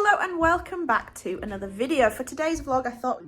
Hello and welcome back to another video. For today's vlog I thought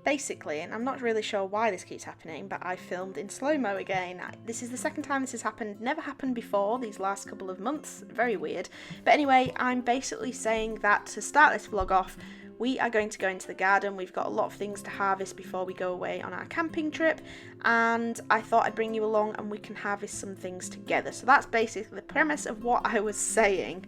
basically, and I'm not really sure why this keeps happening, but I filmed in slow-mo again. This is the second time this has happened. Never happened before these last couple of months. Very weird. But anyway, I'm basically saying that to start this vlog off, we are going to go into the garden. We've got a lot of things to harvest before we go away on our camping trip, and I thought I'd bring you along and we can harvest some things together. So that's basically the premise of what I was saying.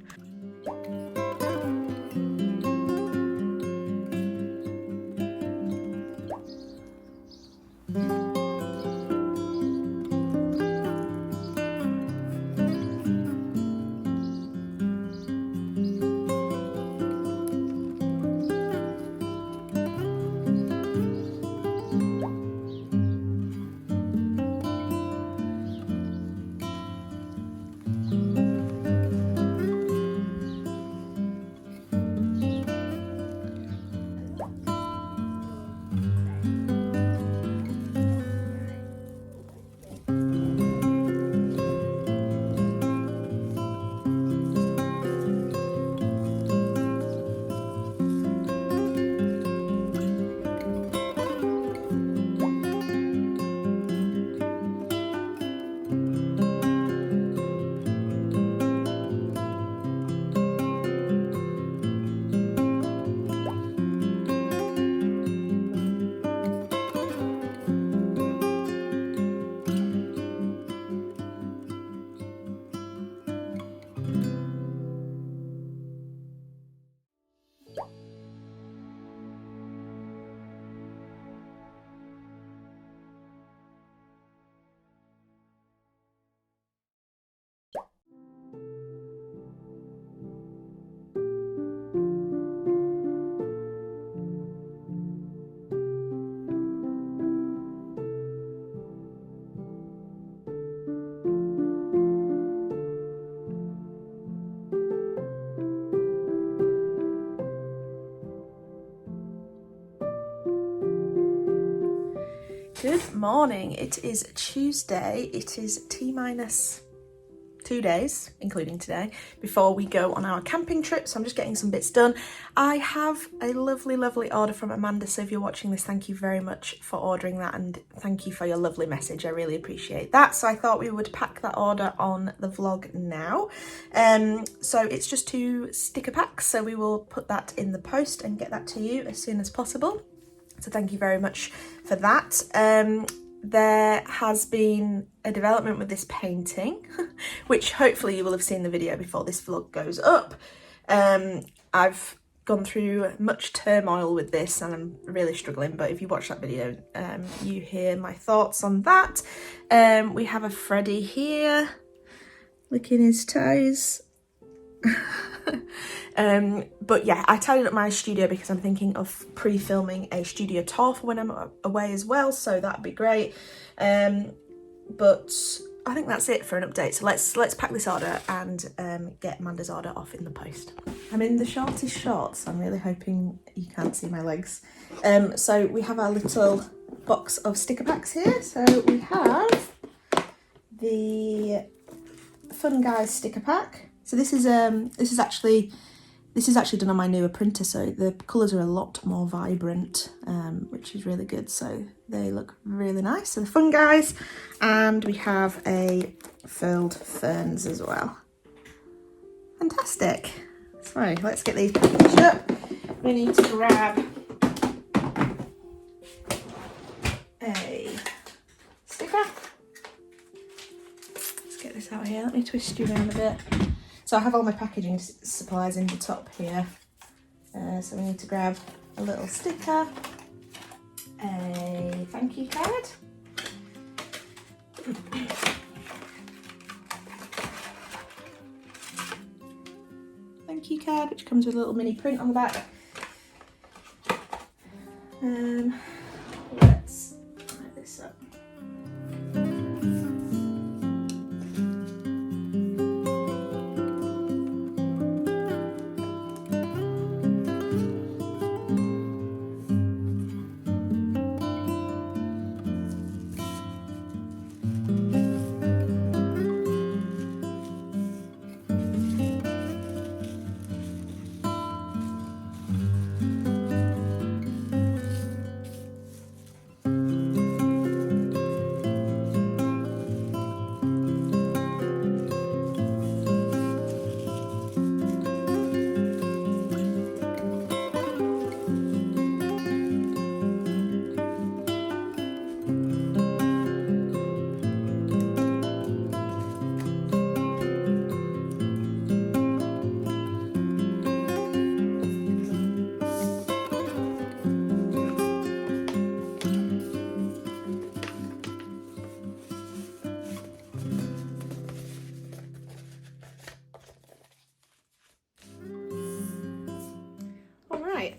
Good morning, it is Tuesday. It is T-minus 2 days, including today, before we go on our camping trip, so I'm just getting some bits done. I have a lovely order from Amanda, so if you're watching this, thank you very much for ordering that, and thank you for your lovely message. I really appreciate that. So I thought we would pack that order on the vlog now. So it's just 2 sticker packs, so we will put that in the post and get that to you as soon as possible. So thank you very much for that. There has been a development with this painting, which hopefully you will have seen the video before this vlog goes up. I've gone through much turmoil with this and I'm really struggling, but if you watch that video, you hear my thoughts on that. We have a Freddy here, licking his toes. But yeah, I tidied up my studio because I'm thinking of pre-filming a studio tour for when I'm away as well, so that'd be great. But I think that's it for an update, so let's pack this order and get Amanda's order off in the post. I'm in the shortest shorts. I'm really hoping you can't see my legs. So we have our little box of sticker packs here. So we have the Fun Guys sticker pack. So this is actually done on my Neewer printer, so the colours are a lot more vibrant, which is really good. So they look really nice. So the Fun Guys, and we have a furled ferns as well. Fantastic. So let's get these packaged up. We need to grab a sticker. Let's get this out here. Let me twist you around a bit. So I have all my packaging supplies in the top here. So we need to grab a little sticker, a thank you card, thank you card, which comes with a little mini print on the back. Let's light this up.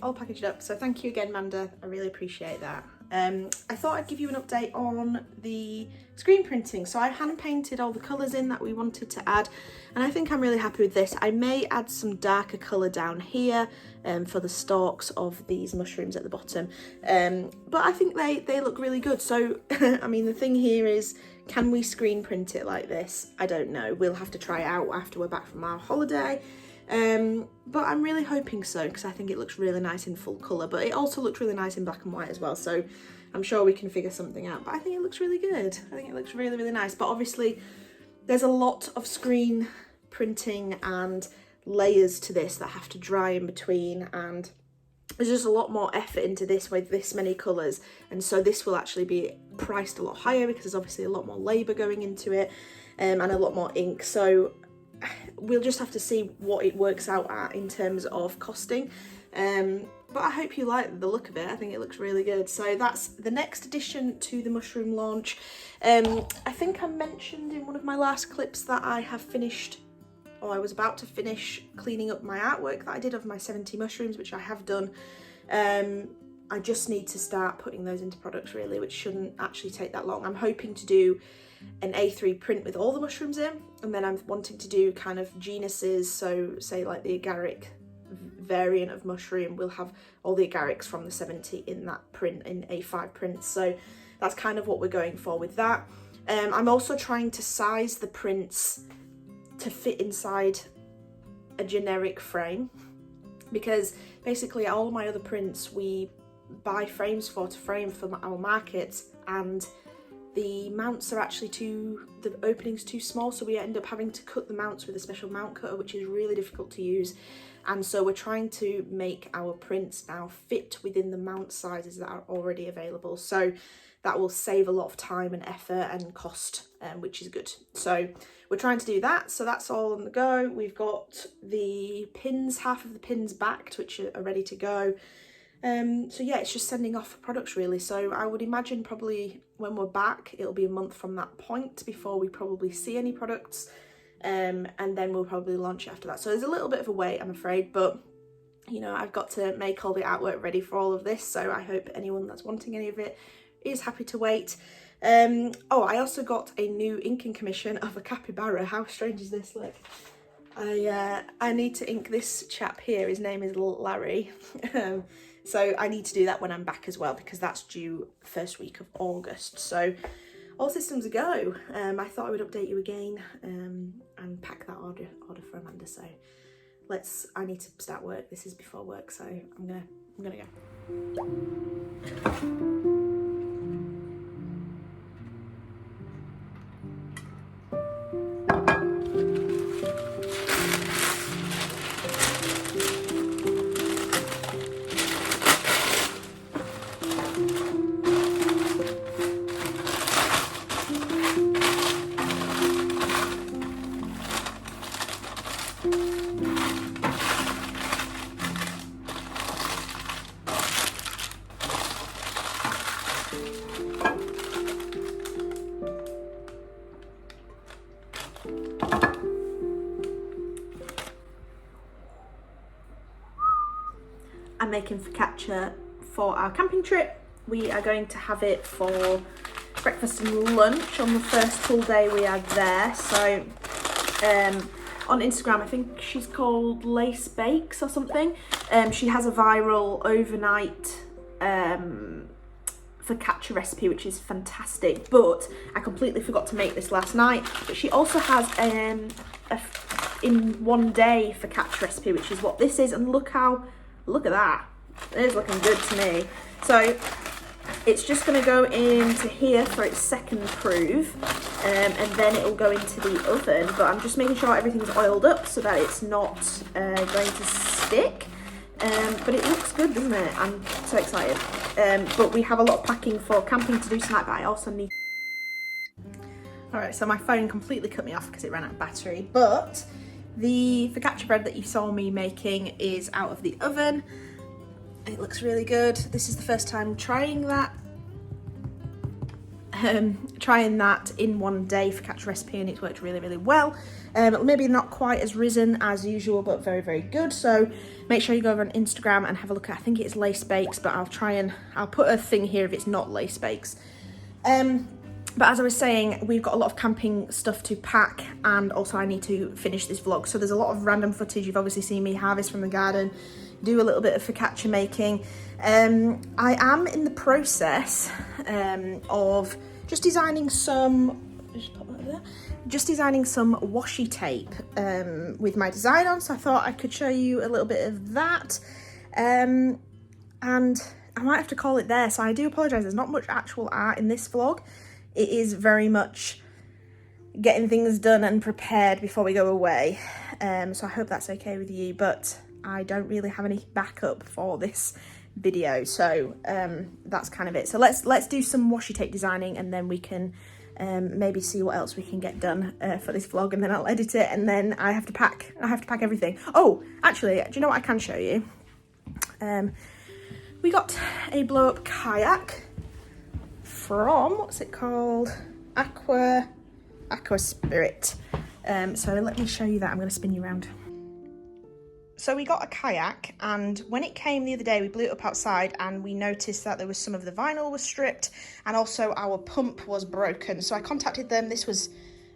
all packaged up. So thank you again, Manda. I really appreciate that. I thought I'd give you an update on the screen printing. So I hand painted all the colours in that we wanted to add, and I think I'm really happy with this. I may add some darker colour down here for the stalks of these mushrooms at the bottom, but I think they look really good. So I mean, the thing here is, can we screen print it like this? I don't know. We'll have to try it out after we're back from our holiday. But I'm really hoping so, because I think it looks really nice in full colour, but it also looks really nice in black and white as well, so I'm sure we can figure something out. But I think it looks really good. I think it looks really, really nice. But obviously there's a lot of screen printing and layers to this that have to dry in between, and there's just a lot more effort into this with this many colours, and so this will actually be priced a lot higher because there's obviously a lot more labour going into it, and a lot more ink. So we'll just have to see what it works out at in terms of costing, but I hope you like the look of it. I think it looks really good. So that's the next addition to the mushroom launch. I think I mentioned in one of my last clips that I have finished, or I was about to finish, cleaning up my artwork that I did of my 70 mushrooms, which I have done. I just need to start putting those into products really, which shouldn't actually take that long. I'm hoping to do an A3 print with all the mushrooms in, and then I'm wanting to do kind of genuses, so say like the agaric variant of mushroom will have all the agarics from the 70 in that print, in A5 prints. So that's kind of what we're going for with that. I'm also trying to size the prints to fit inside a generic frame, because basically all of my other prints we buy frames to frame for our markets, and the mounts are actually the opening's too small, so we end up having to cut the mounts with a special mount cutter, which is really difficult to use. And so we're trying to make our prints now fit within the mount sizes that are already available, so that will save a lot of time and effort and cost, which is good. So we're trying to do that, so that's all on the go. We've got the pins, half of the pins backed, which are ready to go. So yeah, it's just sending off products really. So I would imagine probably when we're back, it'll be a month from that point before we probably see any products, and then we'll probably launch it after that. So there's a little bit of a wait, I'm afraid, but you know, I've got to make all the artwork ready for all of this, so I hope anyone that's wanting any of it is happy to wait. Oh, I also got a new inking commission of a capybara. How strange is this? Look, I need to ink this chap here. His name is Larry. So I need to do that when I'm back as well, because that's due first week of August. So all systems a go. I thought I would update you again, and pack that order for Amanda. So I need to start work. This is before work, so I'm gonna go. I'm making focaccia for our camping trip. We are going to have it for breakfast and lunch on the first full day we are there. So on Instagram, I think she's called Lace Bakes or something. She has a viral overnight focaccia recipe, which is fantastic, but I completely forgot to make this last night. But she also has a in one day focaccia recipe, which is what this is, and look at that, it is looking good to me. So it's just going to go into here for its second proof, and then it will go into the oven, but I'm just making sure everything's oiled up so that it's not going to stick. But it looks good, doesn't it? I'm so excited. But we have a lot of packing for camping to do tonight, but I also need... Alright, so my phone completely cut me off because it ran out of battery, but the focaccia bread that you saw me making is out of the oven. It looks really good. This is the first time trying that. trying that in one day for Catch Recipe, and it's worked really, really well. Maybe not quite as risen as usual, but very, very good. So make sure you go over on Instagram and have a look at, I think it's Lace Bakes, but I'll put a thing here if it's not Lace Bakes. But as I was saying, we've got a lot of camping stuff to pack, and also I need to finish this vlog. So there's a lot of random footage. You've obviously seen me harvest from the garden, do a little bit of focaccia making. I am in the process of just designing some, washi tape with my design on. So I thought I could show you a little bit of that. And I might have to call it there. So I do apologise, there's not much actual art in this vlog. It is very much getting things done and prepared before we go away. So I hope that's okay with you, but I don't really have any backup for this video. So that's kind of it. So let's do some washi tape designing, and then we can maybe see what else we can get done for this vlog, and then I'll edit it, and then I have to pack everything. Oh, actually, do you know what I can show you? We got a blow up kayak from, what's it called? Aqua Spirit. So let me show you that. I'm going to spin you around. So we got a kayak, and when it came the other day, we blew it up outside, and we noticed that there was some of the vinyl was stripped, and also our pump was broken. So I contacted them. This was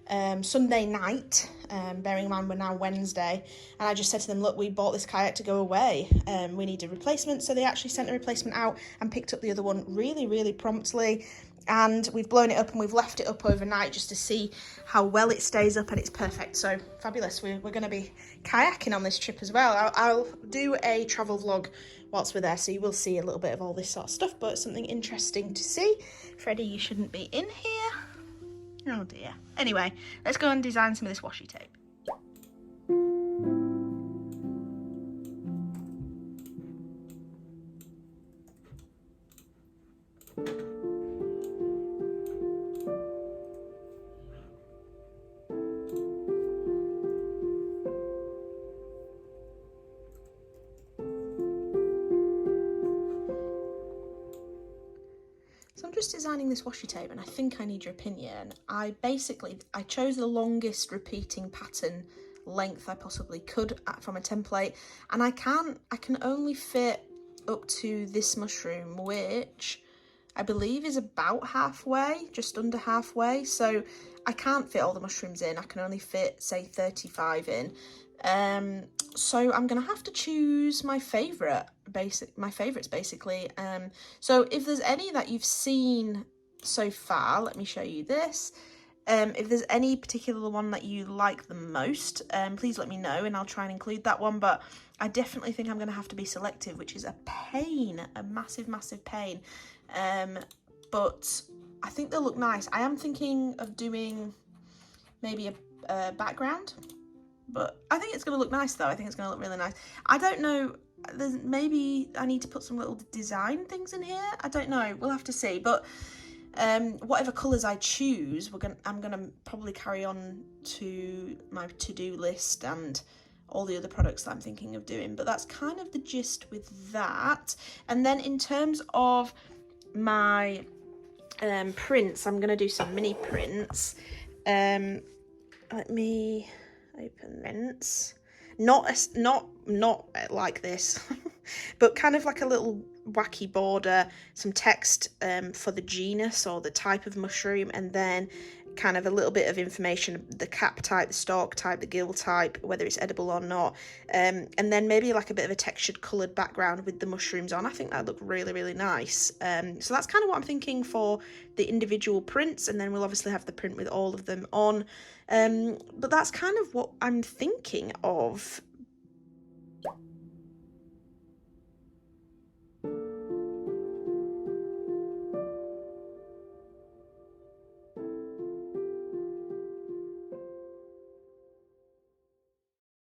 Sunday night, bearing in mind we're now Wednesday, and I just said to them, look, we bought this kayak to go away, we need a replacement. So they actually sent a replacement out and picked up the other one really, really promptly, and we've blown it up and we've left it up overnight just to see how well it stays up, and it's perfect. So fabulous. We're going to be kayaking on this trip as well. I'll do a travel vlog whilst we're there, so you will see a little bit of all this sort of stuff, but something interesting to see. Freddie, you shouldn't be in here. Oh dear. Anyway, let's go and design some of this washi tape. So I'm just designing this washi tape, and I think I need your opinion. I chose the longest repeating pattern length I possibly could from a template, and I can only fit up to this mushroom, which I believe is about halfway, just under halfway. So I can't fit all the mushrooms in. I can only fit, say, 35 in. So I'm gonna have to choose my favorites basically. So if there's any that you've seen so far, let me show you this. If there's any particular one that you like the most, please let me know, and I'll try and include that one. But I definitely think I'm gonna have to be selective, which is a pain, a massive pain. But I think they'll look nice. I am thinking of doing maybe a background, but I think it's going to look nice though. I think it's going to look really nice. I don't know, maybe I need to put some little design things in here. I don't know, we'll have to see. But whatever colours I choose, I'm going to probably carry on to my to-do list and all the other products that I'm thinking of doing. But that's kind of the gist with that. And then in terms of my prints, I'm going to do some mini prints. Let me open prints. Not like this, but kind of like a little wacky border, some text for the genus or the type of mushroom, and then kind of a little bit of information, the cap type, the stalk type, the gill type, whether it's edible or not, and then maybe like a bit of a textured coloured background with the mushrooms on. I think that'd look really nice. So that's kind of what I'm thinking for the individual prints, and then we'll obviously have the print with all of them on. But that's kind of what I'm thinking of